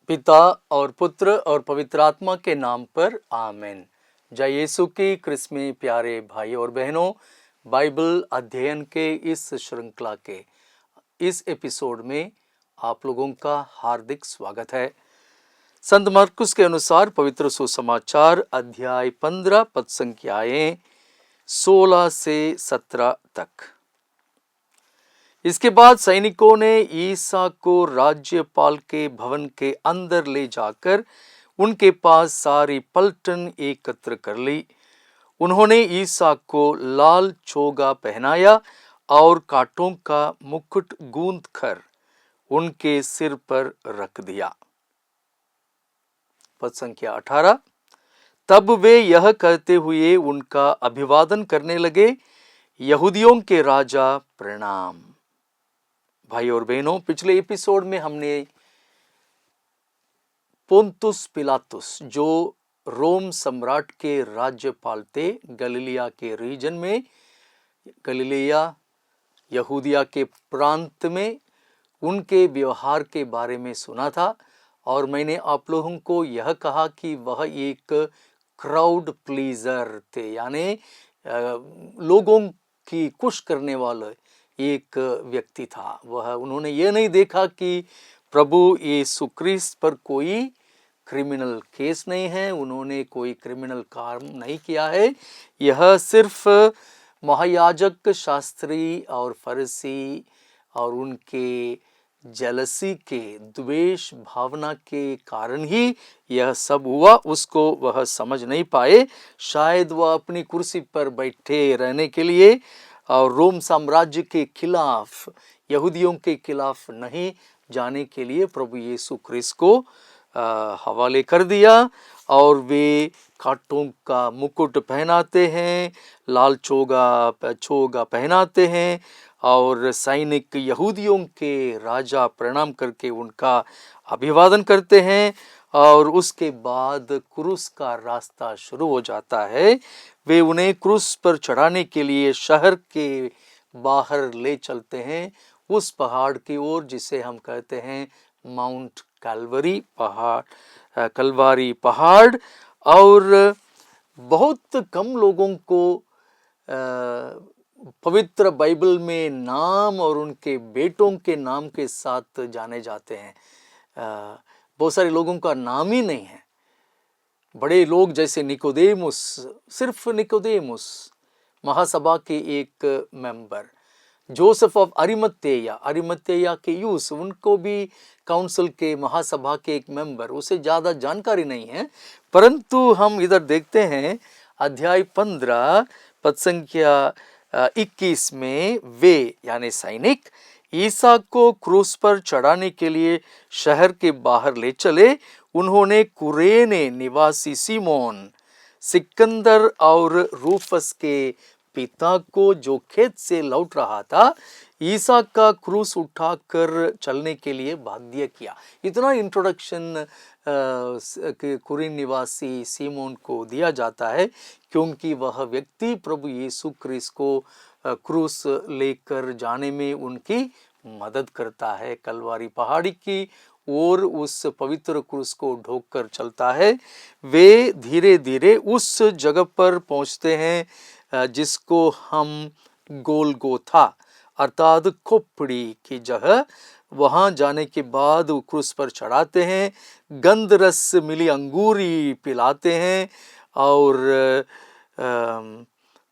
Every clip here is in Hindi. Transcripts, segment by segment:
पिता और पुत्र और पवित्र आत्मा के नाम पर आमीन। जय यीशु की क्रिस में प्यारे भाई और बहनों, बाइबल अध्ययन के इस श्रृंखला के इस एपिसोड में आप लोगों का हार्दिक स्वागत है। संत मरकुस के अनुसार पवित्र सुसमाचार अध्याय 15 पद संख्याएं 16 से 17 तक। इसके बाद सैनिकों ने ईसा को राज्यपाल के भवन के अंदर ले जाकर उनके पास सारी पलटन एकत्र कर ली। उन्होंने ईसा को लाल चोगा पहनाया और कांटों का मुकुट गूंथ कर उनके सिर पर रख दिया। पद संख्या 18। तब वे यह कहते हुए उनका अभिवादन करने लगे, यहूदियों के राजा प्रणाम। भाई और बहनों, पिछले एपिसोड में हमने पोंतुस पिलातुस जो रोम सम्राट के राज्यपाल थे, गलीलिया के रीजन में, गलीलिया यहूदिया के प्रांत में उनके व्यवहार के बारे में सुना था। और मैंने आप लोगों को यह कहा कि वह एक क्राउड प्लीजर थे, यानी लोगों की खुश करने वाले एक व्यक्ति था। उन्होंने ये नहीं देखा कि प्रभु यीशु क्रिस्त पर कोई क्रिमिनल केस नहीं है, उन्होंने कोई क्रिमिनल काम नहीं किया है। यह सिर्फ महायाजक, शास्त्री और फरीसी और उनके जेलसी के द्वेष भावना के कारण ही यह सब हुआ। उसको वह समझ नहीं पाए। शायद वह अपनी कुर्सी पर बैठे रहने के लिए और रोम साम्राज्य के खिलाफ, यहूदियों के खिलाफ नहीं जाने के लिए प्रभु यीशु क्रिस्त को हवाले कर दिया। और वे कांटों का मुकुट पहनाते हैं, लाल चोगा पहनाते हैं और सैनिक यहूदियों के राजा प्रणाम करके उनका अभिवादन करते हैं। और उसके बाद क्रूस का रास्ता शुरू हो जाता है। वे उन्हें क्रूस पर चढ़ाने के लिए शहर के बाहर ले चलते हैं, उस पहाड़ की ओर जिसे हम कहते हैं माउंट कलवारी पहाड़। और बहुत कम लोगों को पवित्र बाइबल में नाम और उनके बेटों के नाम के साथ जाने जाते हैं। बहुत सारे लोगों का नाम ही नहीं है। बड़े लोग जैसे निकोदेमुस, सिर्फ निकोदेमुस, महासभा के एक मेंबर, जोसेफ ऑफ अरिमथैया के यूस, उनको भी काउंसिल के महासभा के एक मेंबर, उसे ज़्यादा जानकारी नहीं है। परंतु हम इधर देखते हैं अध्याय 15 पद संख्या 21 में वे यानी सैनिक ईसा को क्रूस पर चढ़ाने के लिए शहर के बाहर ले चले। उन्होंने कुरेने निवासी सीमोन, सिकंदर और रूफस के पिता को, जो खेत से लौट रहा था, ईसा का क्रूस उठाकर चलने के लिए बाध्य किया। इतना इंट्रोडक्शन कुरेन निवासी सीमोन को दिया जाता है क्योंकि वह व्यक्ति प्रभु यीशु क्रिस्त को क्रूस लेकर जाने में उनकी मदद करता है। कलवारी पहाड़ी की और उस पवित्र क्रूस को ढोकर चलता है। वे धीरे धीरे उस जगह पर पहुंचते हैं जिसको हम गोलगोथा अर्थात खोपड़ी की जगह, वहां जाने के बाद वो क्रूस पर चढ़ाते हैं, गंध रस मिली अंगूरी पिलाते हैं और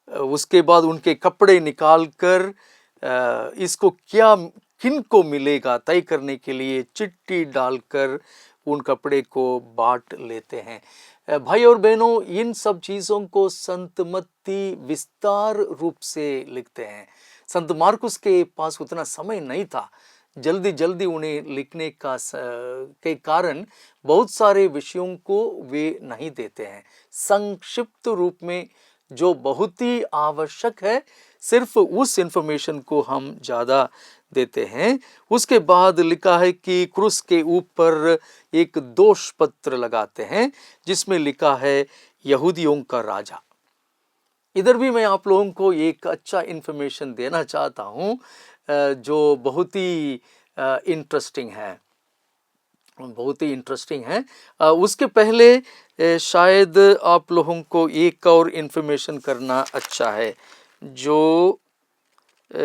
उसके बाद उनके कपड़े निकालकर इसको किनको मिलेगा तय करने के लिए चिट्ठी डालकर उन कपड़े को बांट लेते हैं। भाई और बहनों, इन सब चीज़ों को संत मत्ती विस्तार रूप से लिखते हैं। संत मार्कुस के पास उतना समय नहीं था, जल्दी जल्दी उन्हें लिखने के कारण बहुत सारे विषयों को वे नहीं देते हैं। संक्षिप्त रूप में जो बहुत ही आवश्यक है, सिर्फ उस इंफॉर्मेशन को हम ज़्यादा देते हैं। उसके बाद लिखा है कि क्रूस के ऊपर एक दोष पत्र लगाते हैं जिसमें लिखा है यहूदियों का राजा। इधर भी मैं आप लोगों को एक अच्छा इंफॉर्मेशन देना चाहता हूँ जो बहुत ही इंटरेस्टिंग है। बहुत ही इंटरेस्टिंग है। उसके पहले शायद आप लोगों को एक और इन्फॉर्मेशन करना अच्छा है जो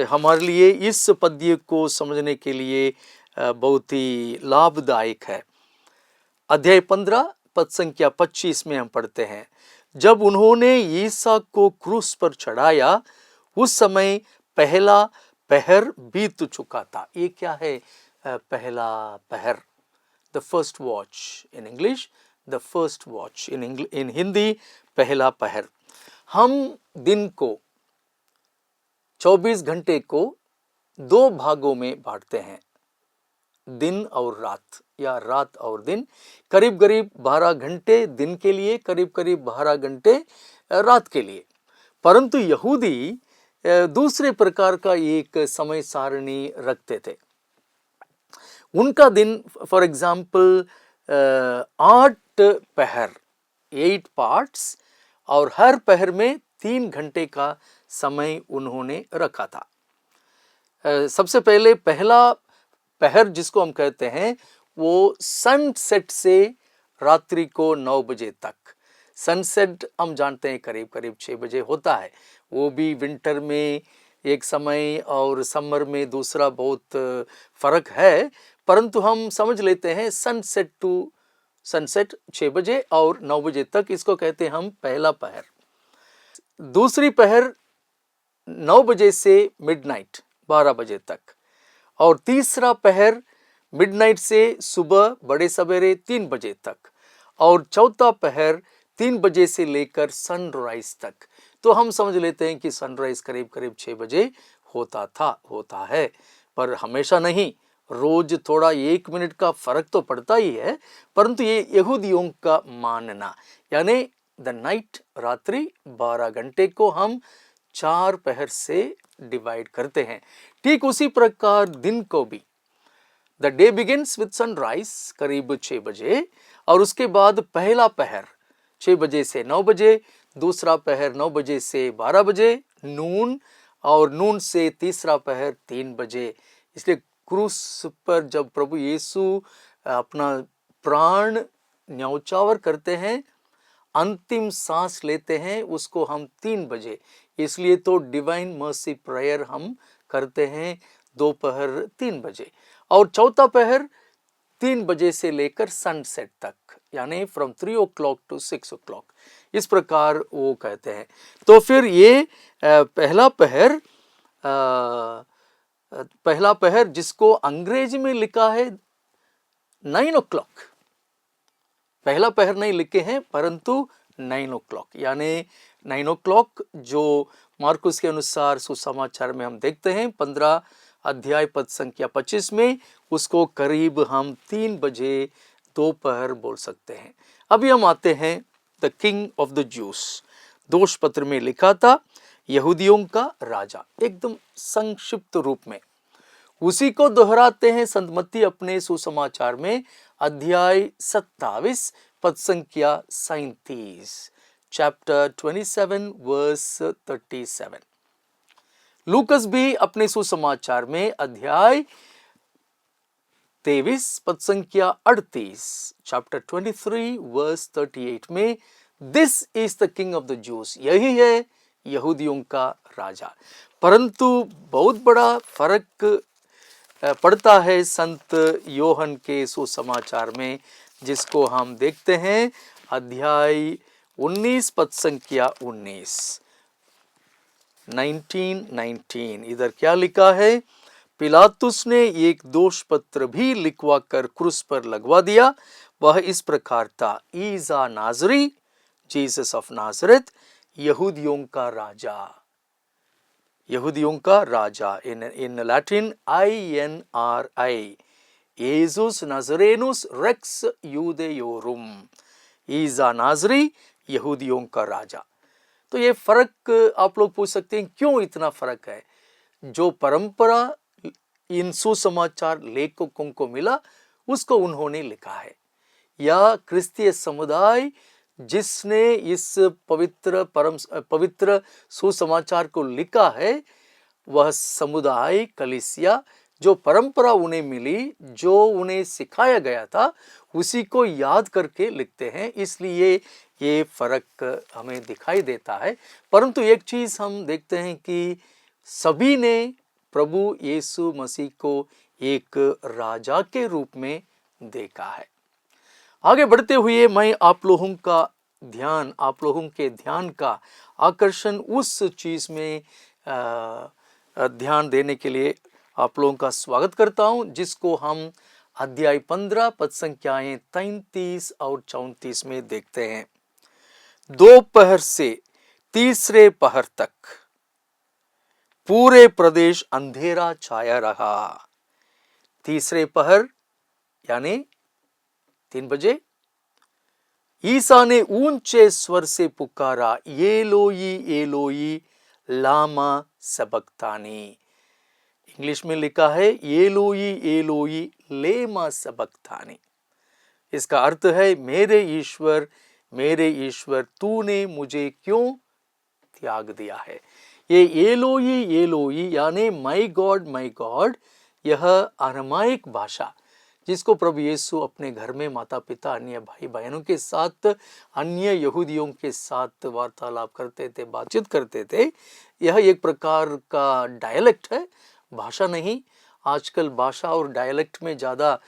हमारे लिए इस पद्य को समझने के लिए बहुत ही लाभदायक है। अध्याय 15 पद संख्या 25 में हम पढ़ते हैं, जब उन्होंने ईसा को क्रूस पर चढ़ाया उस समय पहला पहर बीत चुका था। ये क्या है पहला पहर? The first watch in English, the first watch in Hindi पहला पहर। हम दिन को 24 घंटे को दो भागों में बांटते हैं, दिन और रात या रात और दिन। करीब करीब 12 घंटे दिन के लिए, करीब करीब 12 घंटे रात के लिए। परंतु यहूदी दूसरे प्रकार का एक समय सारणी रखते थे। उनका दिन फॉर एग्जाम्पल 8 पहर, 8 पार्ट्स, और हर पहर में 3 घंटे का समय उन्होंने रखा था। सबसे पहले पहला पहर जिसको हम कहते हैं वो सनसेट से रात्रि को 9 बजे तक। सनसेट हम जानते हैं करीब करीब 6 बजे होता है, वो भी विंटर में एक समय और समर में दूसरा बहुत फर्क है, परंतु हम समझ लेते हैं सनसेट टू सनसेट 6 बजे और 9 बजे तक, इसको कहते हैं हम पहला पहर। दूसरी पहर 9 बजे से मिडनाइट 12 बजे तक, और तीसरा पहर मिडनाइट से सुबह बड़े सवेरे 3 बजे तक, और चौथा पहर 3 बजे से लेकर सनराइज तक। तो हम समझ लेते हैं कि सनराइज करीब करीब 6 बजे होता है, पर हमेशा नहीं, रोज थोड़ा 1 मिनट का फर्क तो पड़ता ही है। परंतु ये यहूदियों का मानना, यानी द नाइट, रात्रि 12 घंटे को हम 4 पहर से डिवाइड करते हैं। ठीक उसी प्रकार दिन को भी the day begins with sunrise करीब 6 बजे, और उसके बाद पहला पहर 6 बजे से 9 बजे, दूसरा पहर 9 बजे से 12 बजे नून, और नून से तीसरा पहर 3 बजे। इसलिए क्रूस पर जब प्रभु यीशु अपना प्राण न्यौछावर करते हैं, अंतिम सांस लेते हैं, उसको हम 3 बजे, इसलिए तो डिवाइन मर्सी प्रेयर हम करते हैं दोपहर 3 बजे, और चौथा पहर 3 बजे से लेकर सनसेट तक, यानी फ्रॉम 3 o'clock to 6 o'clock, इस प्रकार वो कहते हैं। तो फिर ये पहला पहर जिसको अंग्रेजी में लिखा है 9 o'clock, पहला पहर नहीं लिखे हैं परंतु 9 o'clock, यानी 9 o'clock जो मार्कुस के अनुसार सुसमाचार में हम देखते हैं 15 अध्याय पद संख्या 25 में, उसको करीब हम 3 बजे दोपहर बोल सकते हैं। अभी हम आते हैं the king of the juice. दोष पत्र में लिखा था यहूदियों का राजा, एकदम संक्षिप्त रूप में उसी को दोहराते हैं संत मत्ती अपने सुसमाचार में अध्याय 27 पद संख्या 37, चैप्टर 27 वर्स 37। लूकस भी अपने सुसमाचार में अध्याय 23 पद संख्या 38, चैप्टर 23 वर्स 38 में this is the king of the juice, यही है यहूदियों का राजा। परंतु बहुत बड़ा फर्क पड़ता है संत योहन के सुसमाचार में, जिसको हम देखते हैं अध्याय 19 पद संख्या 19। इधर क्या लिखा है? पिलातुस ने एक दोष पत्र भी लिखवा कर क्रूस पर लगवा दिया। वह इस प्रकार था, ईसा नाजरी, जीसस ऑफ नाजरेथ, यहूदियों का राजा। यहूदियों का राजा इन लैटिन INRI, येजुस नाजरेनुस रेक्स यूदेयोरुम, ईसा नाजरी, यहूदियों का राजा। तो ये फर्क आप लोग पूछ सकते हैं क्यों इतना फर्क है? जो परंपरा इन सुसमाचार लेखकों को मिला उसको उन्होंने लिखा है, या क्रिस्तीय समुदाय जिसने इस पवित्र सुसमाचार को लिखा है, वह समुदाय कलीसिया जो परंपरा उन्हें मिली, जो उन्हें सिखाया गया था, उसी को याद करके लिखते हैं, इसलिए ये फर्क हमें दिखाई देता है। परंतु एक चीज हम देखते हैं कि सभी ने प्रभु यीशु मसीह को एक राजा के रूप में देखा है। आगे बढ़ते हुए मैं आप लोगों के ध्यान का आकर्षण उस चीज में ध्यान देने के लिए आप लोगों का स्वागत करता हूं, जिसको हम अध्याय 15 पद संख्याएं 33 और 34 में देखते हैं। दोपहर से तीसरे पहर तक पूरे प्रदेश अंधेरा छाया रहा। तीसरे पहर यानी 3 बजे ईसा ने ऊंचे स्वर से पुकारा, एलोई एलोई लामा सबक्तानी। इंग्लिश में लिखा है एलोई एलोई लेमा सबक्तानी। इसका अर्थ है, मेरे ईश्वर तूने मुझे क्यों त्याग दिया है। ये एलोई एलोई यानी माय गॉड, यह अरमाइक भाषा जिसको प्रभु यीशु अपने घर में माता पिता, अन्य भाई बहनों के साथ, अन्य यहूदियों के साथ वार्तालाप करते थे, बातचीत करते थे, यह एक प्रकार का डायलेक्ट है, भाषा नहीं। आजकल भाषा और डायलेक्ट में ज़्यादा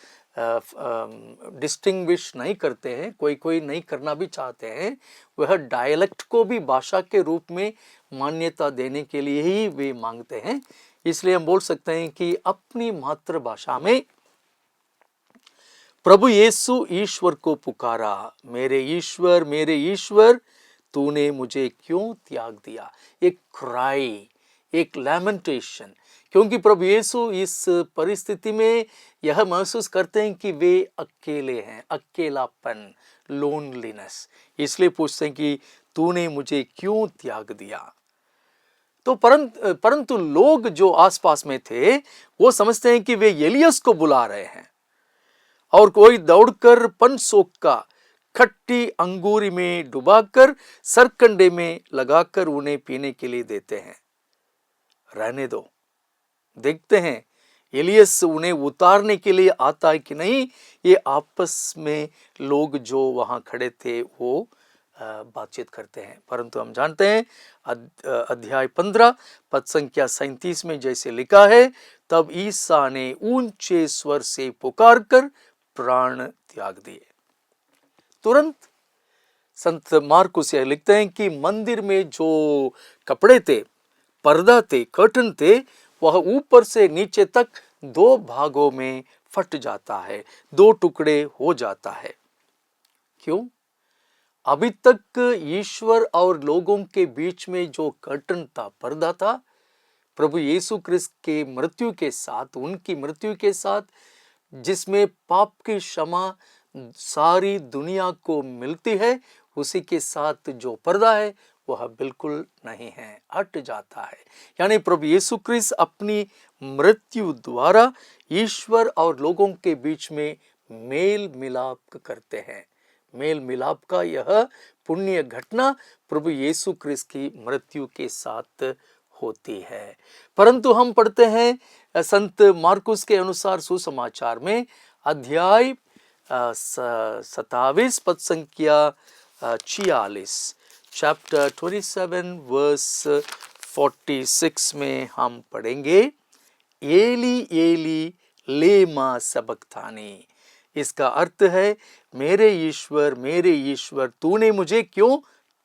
डिस्टिंग्विश नहीं करते हैं, कोई नहीं करना भी चाहते हैं। वह डायलेक्ट को भी भाषा के रूप में मान्यता देने के लिए ही वे मांगते हैं। इसलिए हम बोल सकते हैं कि अपनी मातृभाषा में प्रभु यीशु ईश्वर को पुकारा, मेरे ईश्वर तूने मुझे क्यों त्याग दिया। एक क्राई, एक लैमेंटेशन, क्योंकि प्रभु यीशु इस परिस्थिति में यह महसूस करते हैं कि वे अकेले हैं, अकेलापन, लोनलीनेस। इसलिए पूछते हैं कि तूने मुझे क्यों त्याग दिया। तो परंतु लोग जो आसपास में थे वो समझते हैं कि वे एलियस को बुला रहे हैं, और कोई दौड़कर पनसोक का खट्टी अंगूरी में डुबाकर सरकंडे में लगाकर उन्हें पीने के लिए देते हैं। रहने दो, देखते हैं एलियस उन्हें उतारने के लिए आता है कि नहीं। ये आपस में लोग जो वहां खड़े थे वो बातचीत करते हैं। परंतु हम जानते हैं अध्याय 15 पद संख्या 37 में जैसे लिखा है, तब ईसा ने ऊंचे स्वर से पुकार कर प्राण त्याग दिए। तुरंत संत मार्कुस यह लिखते हैं कि मंदिर में जो कपड़े थे, पर्दा थे, कर्टन थे, वह ऊपर से नीचे तक 2 भागों में फट जाता है, 2 टुकड़े हो जाता है। क्यों? अभी तक ईश्वर और लोगों के बीच में जो कर्टन था, पर्दा था, प्रभु यीशु क्रिस्त के मृत्यु के साथ, उनकी मृत्यु के साथ, जिसमें पाप की क्षमा सारी दुनिया को मिलती है, उसी के साथ जो पर्दा है वह बिल्कुल नहीं है, हट जाता है। यानी प्रभु यीशु क्रिस्त अपनी मृत्यु द्वारा ईश्वर और लोगों के बीच में मेल मिलाप करते हैं। मेल मिलाप का यह पुण्य घटना प्रभु यीशु क्रिस्त की मृत्यु के साथ होती है। परंतु हम पढ़ते हैं संत मार्कुस के अनुसार सुसमाचार में अध्याय 27 पद संख्या 46, चैप्टर 27 वर्स 46 में हम पढ़ेंगे, एली एली लेमा सबक्तानी। इसका अर्थ है, मेरे ईश्वर तूने मुझे क्यों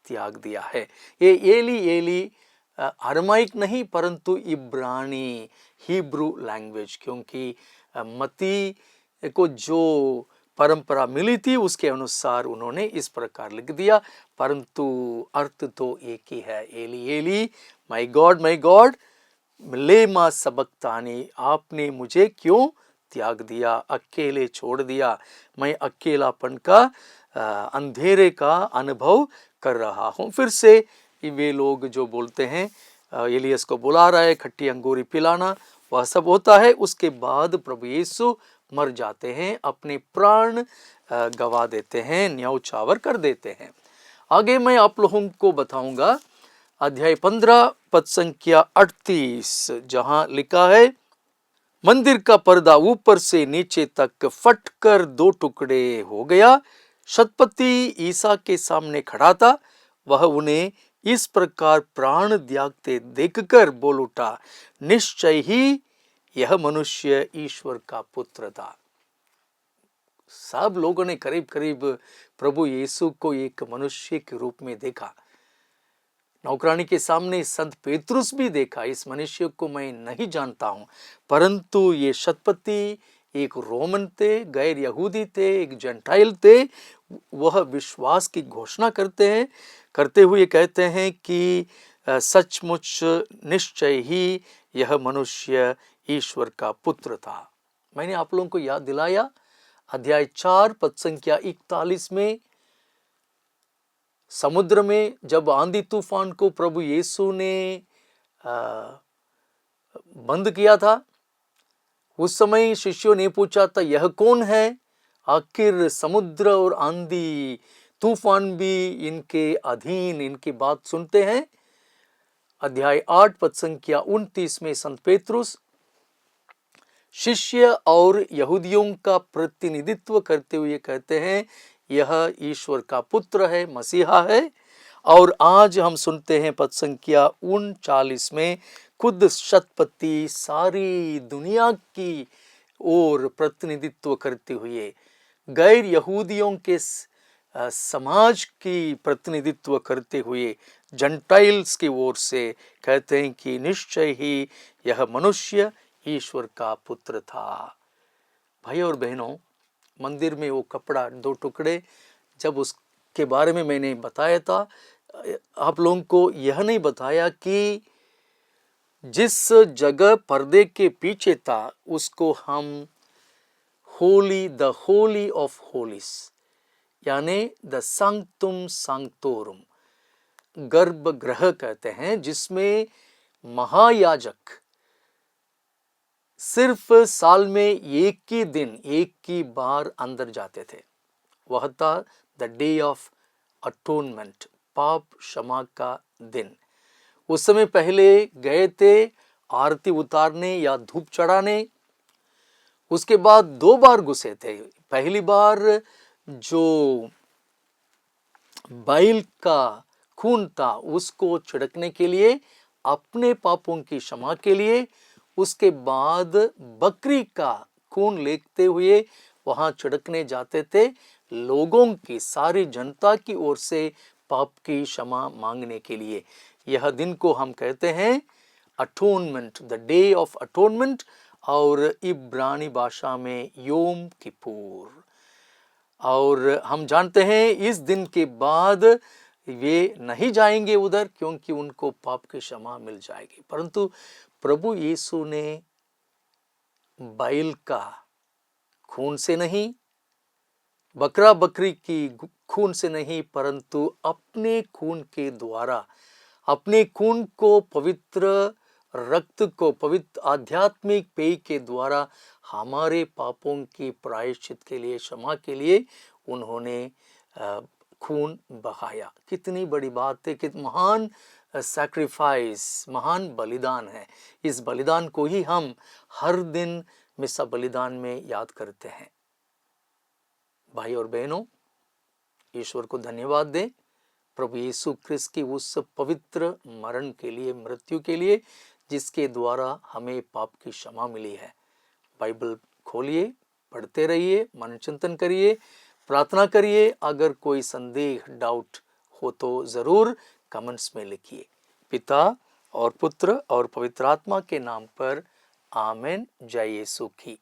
त्याग दिया है। ये एली एली अरमाइक नहीं परंतु इब्रानी, हिब्रू लैंग्वेज, क्योंकि मती को जो परंपरा मिली थी उसके अनुसार उन्होंने इस प्रकार लिख दिया, परंतु अर्थ तो एक ही है, एली एली माय गॉड लेमा सबक्तानी, आपने मुझे क्यों त्याग दिया, अकेले छोड़ दिया। मैं अकेलापन का, अंधेरे का अनुभव कर रहा हूँ। फिर से वे लोग जो बोलते हैं एलियस को बुला रहा है, खट्टी अंगूरी पिलाना, वह सब होता है। उसके बाद प्रभु यीशु मर जाते हैं, अपने प्राण गवा देते हैं, न्यौछावर कर देते हैं। आगे मैं आप लोगों को बताऊंगा अध्याय 15 पद संख्या 38, जहां लिखा है, मंदिर का पर्दा ऊपर से नीचे तक फटकर 2 टुकड़े हो गया। शतपति ईसा के सामने खड़ा था। वह उन्हें इस प्रकार प्राण त्यागते देखकर बोल उठा, निश्चय ही यह मनुष्य ईश्वर का पुत्र था। सब लोगों ने करीब करीब प्रभु यीशु को एक मनुष्य के रूप में देखा। नौकरानी के सामने संत पेतरुस भी देखा, इस मनुष्य को मैं नहीं जानता हूं, परंतु ये शतपति एक रोमन थे, गैर यहूदी थे, एक जेंटाइल थे। वह विश्वास की घोषणा करते हुए कहते हैं कि सचमुच निश्चय ही यह मनुष्य ईश्वर का पुत्र था। मैंने आप लोगों को याद दिलाया, अध्याय 4 पद संख्या 41 में समुद्र में जब आंधी तूफान को प्रभु यीशु ने बंद किया था, उस समय शिष्यों ने पूछा था, यह कौन है? आखिर समुद्र और आंधी तूफान भी इनके अधीन, इनकी बात सुनते हैं। अध्याय 8 पद संख्या 29 में संत पेतरुस शिष्य और यहूदियों का प्रतिनिधित्व करते हुए कहते हैं, यह ईश्वर का पुत्र है, मसीहा है। और आज हम सुनते हैं पद संख्या 39 में खुद शतपति सारी दुनिया की ओर प्रतिनिधित्व करते हुए गैर यहूदियों के समाज की प्रतिनिधित्व करते हुए जेंटाइल्स की ओर से कहते हैं कि निश्चय ही यह मनुष्य ईश्वर का पुत्र था। भाई और बहनों, मंदिर में वो कपड़ा 2 टुकड़े, जब उसके बारे में मैंने बताया था, आप लोगों को यह नहीं बताया कि जिस जगह पर्दे के पीछे था उसको हम होली, द होली ऑफ होलीस यानी द सैंक्टुम सैंक्टोरुम गर्भगृह कहते हैं, जिसमें महायाजक सिर्फ साल में एक ही दिन, एक ही बार अंदर जाते थे। वह था द डे ऑफ अटोनमेंट, पाप क्षमा का दिन। उस समय पहले गए थे आरती उतारने या धूप चढ़ाने, उसके बाद 2 बार घुसे थे। पहली बार जो बैल का खून था उसको छिड़कने के लिए, अपने पापों की क्षमा के लिए। उसके बाद बकरी का खून लेते हुए वहां छिड़कने जाते थे, लोगों की, सारी जनता की ओर से पाप की क्षमा मांगने के लिए। यह दिन को हम कहते हैं atonement, the day of atonement, और इब्रानी भाषा में योम किपुर। और हम जानते हैं इस दिन के बाद वे नहीं जाएंगे उधर, क्योंकि उनको पाप की क्षमा मिल जाएगी। परंतु प्रभु यीशु ने बैल का खून से नहीं, बकरा बकरी की खून से नहीं, परंतु अपने खून के द्वारा, अपने खून को, पवित्र रक्त को, पवित्र आध्यात्मिक पेय के द्वारा हमारे पापों की प्रायश्चित के लिए, क्षमा के लिए उन्होंने खून बहाया। कितनी बड़ी बात है, कितनी महान सैक्रिफाइस, महान बलिदान है। इस बलिदान को ही हम हर दिन मिसा बलिदान में याद करते हैं। भाई और बहनों, ईश्वर को धन्यवाद दें प्रभु यीशु ख्रिस्त की उस पवित्र मरण के लिए, मृत्यु के लिए, जिसके द्वारा हमें पाप की क्षमा मिली है। बाइबल खोलिए, पढ़ते रहिए, मन चिंतन करिए, प्रार्थना करिए। अगर कोई संदेह, डाउट हो तो ज़रूर कमेंट्स में लिखिए। पिता और पुत्र और पवित्र आत्मा के नाम पर आमीन। जय यीशु की।